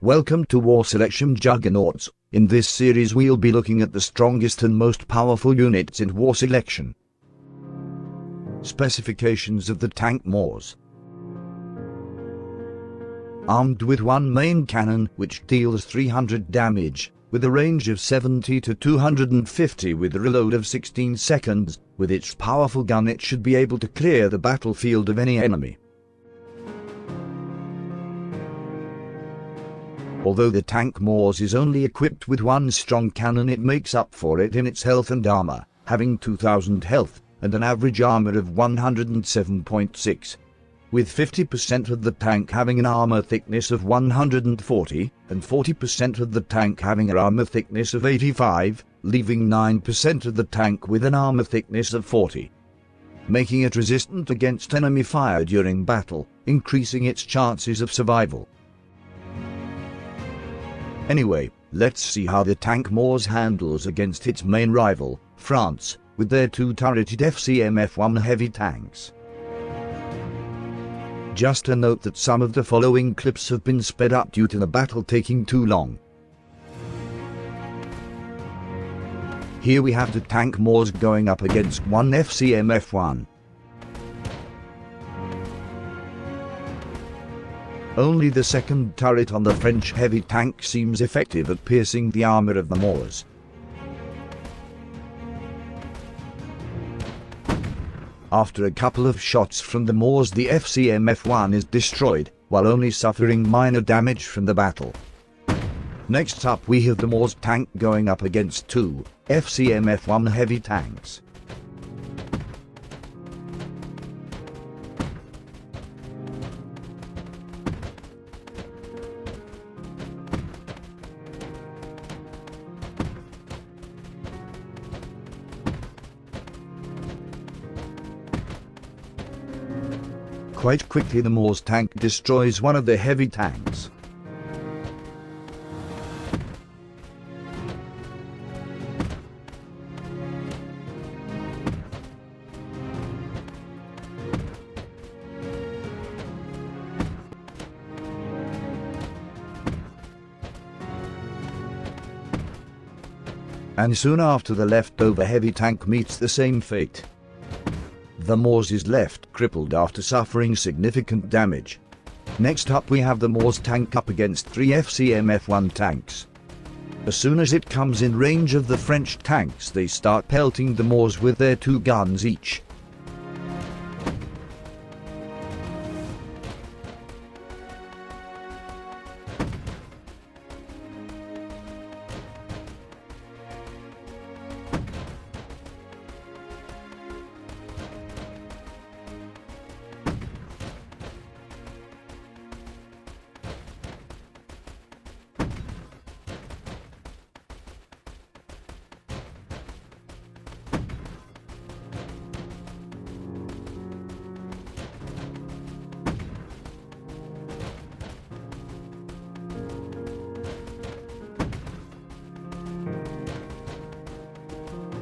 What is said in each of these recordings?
Welcome to War Selection Juggernauts. In this series we'll be looking at the strongest and most powerful units in war selection. Specifications of the tank MAUS. Armed with one main cannon which deals 300 damage, with a range of 70 to 250 with a reload of 16 seconds, with its powerful gun it should be able to clear the battlefield of any enemy. Although the tank MAUS is only equipped with one strong cannon, it makes up for it in its health and armor, having 2000 health and an average armor of 107.6. With 50% of the tank having an armor thickness of 140 and 40% of the tank having an armor thickness of 85, leaving 9% of the tank with an armor thickness of 40. Making it resistant against enemy fire during battle, increasing its chances of survival. Anyway, let's see how the tank MAUS handles against its main rival, France, with their two-turreted FCM-F1 heavy tanks. Just a note that some of the following clips have been sped up due to the battle taking too long. Here we have the tank MAUS going up against one FCM-F1. Only the second turret on the French heavy tank seems effective at piercing the armor of the MAUS. After a couple of shots from the MAUS, the FCM-F1 is destroyed, while only suffering minor damage from the battle. Next up we have the MAUS tank going up against two FCM-F1 heavy tanks. Quite quickly the MAUS tank destroys one of the heavy tanks. And soon after, the leftover heavy tank meets the same fate. The MAUS is left crippled after suffering significant damage. Next up we have the MAUS tank up against three FCM-F1 tanks. As soon as it comes in range of the French tanks, they start pelting the MAUS with their two guns each.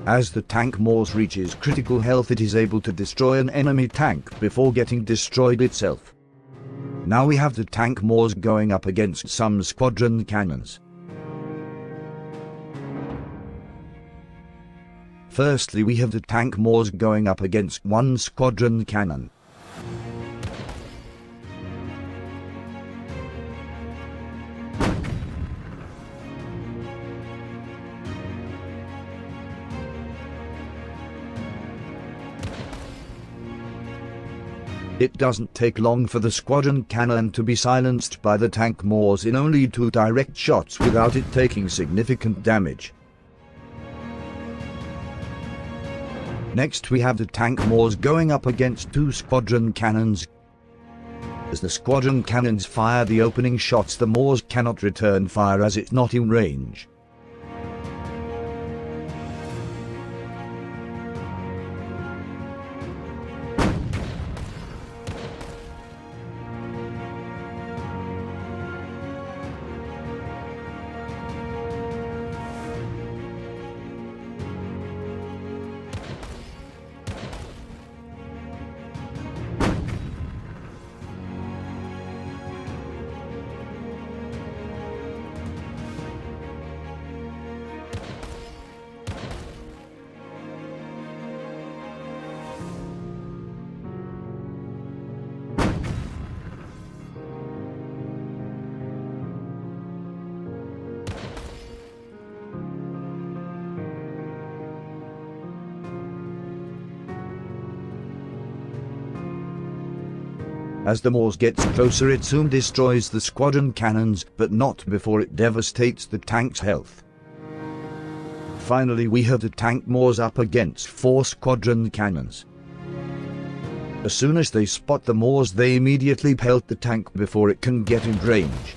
As the tank MAUS reaches critical health, it is able to destroy an enemy tank before getting destroyed itself. Now we have the tank MAUS going up against some squadron cannons. Firstly, we have the tank MAUS going up against one squadron cannon. It doesn't take long for the squadron cannon to be silenced by the tank MAUS in only 2 direct shots without it taking significant damage. Next we have the tank MAUS going up against 2 squadron cannons. As the squadron cannons fire the opening shots, the MAUS cannot return fire as it's not in range. As the MAUS gets closer, it soon destroys the squadron cannons, but not before it devastates the tank's health. Finally, we have the tank MAUS up against 4 squadron cannons. As soon as they spot the MAUS, they immediately pelt the tank before it can get in range.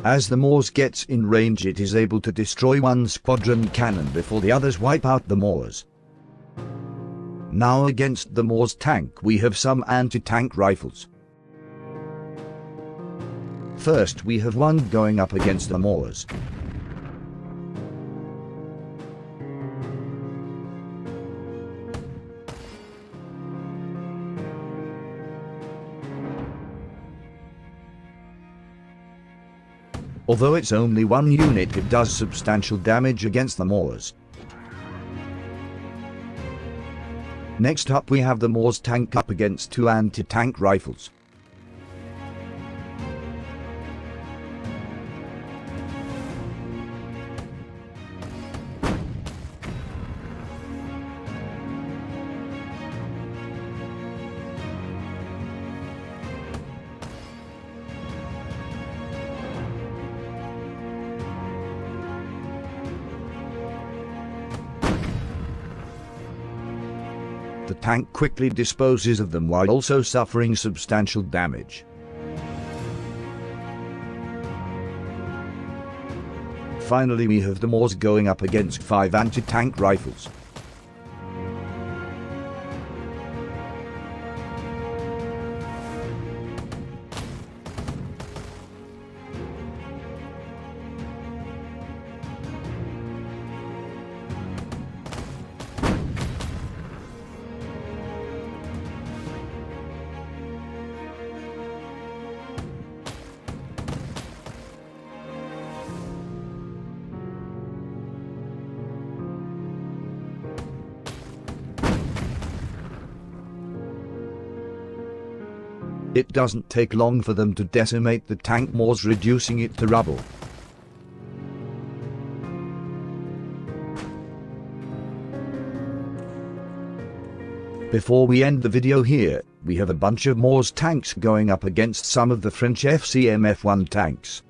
As the MAUS gets in range, it is able to destroy 1 squadron cannon before the others wipe out the MAUS. Now against the MAUS tank we have some anti-tank rifles. First we have one going up against the MAUS. Although it's only one unit, it does substantial damage against the MAUS. Next up we have the MAUS tank up against 2 anti-tank rifles. The tank quickly disposes of them while also suffering substantial damage. Finally we have the MAUS going up against 5 anti-tank rifles. It doesn't take long for them to decimate the tank MAUS, reducing it to rubble. Before we end the video here, we have a bunch of MAUS tanks going up against some of the French FCMF1 tanks.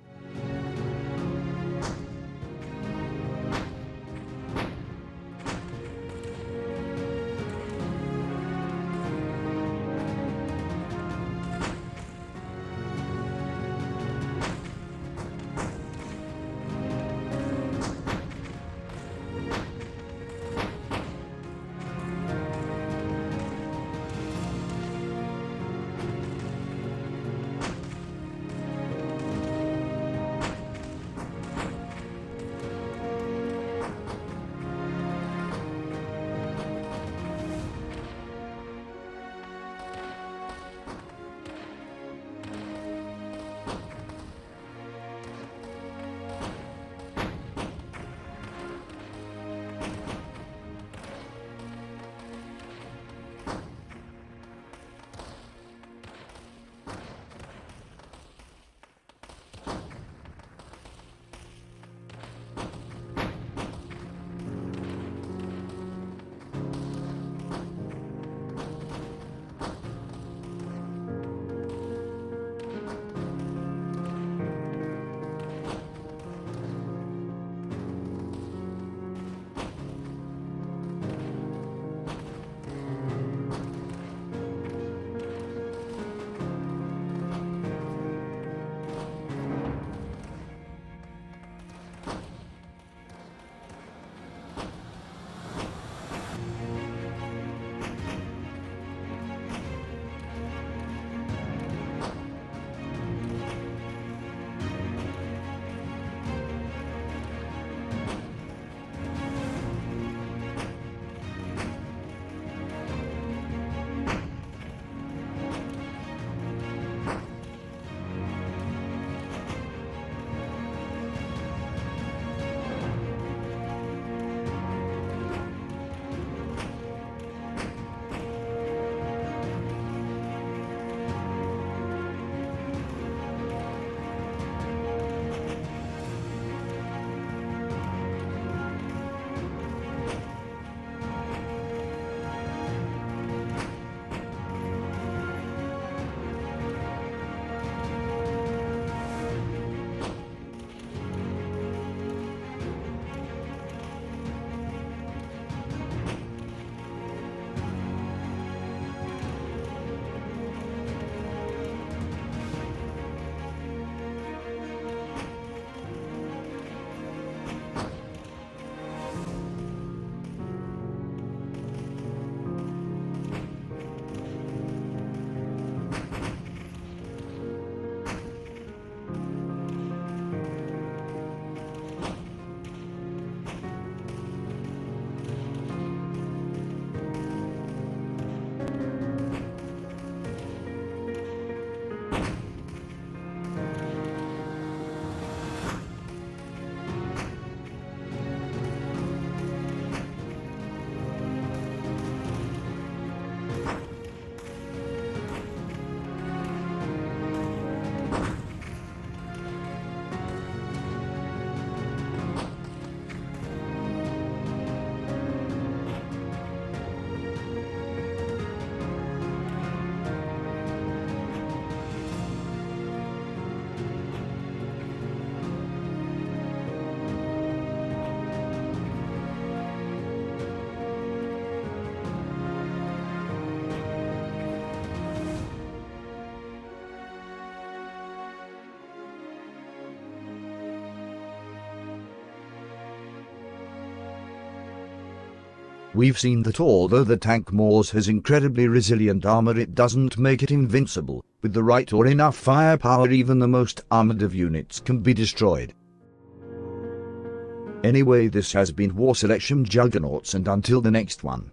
We've seen that although the tank MAUS has incredibly resilient armor, it doesn't make it invincible. With the right or enough firepower, even the most armored of units can be destroyed. Anyway, this has been War Selection Juggernauts, and until the next one.